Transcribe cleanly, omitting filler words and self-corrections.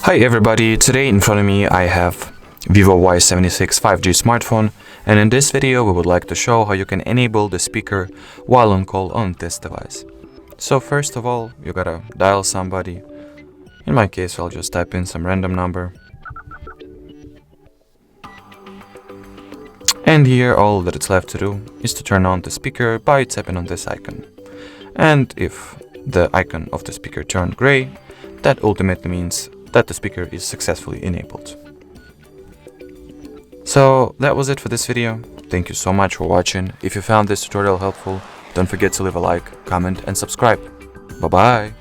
Hi everybody, today in front of me I have VIVO Y76 5G smartphone, and in this video we would like to show how you can enable the speaker while on call on this device. So first of all, you gotta dial somebody. In my case I'll just type in some random number. And here all that it's left to do is to turn on the speaker by tapping on this icon. And if the icon of the speaker turned gray, that ultimately means that the speaker is successfully enabled. So that was it for this video. Thank you so much for watching. If you found this tutorial helpful, don't forget to leave a like, comment and subscribe. Bye bye!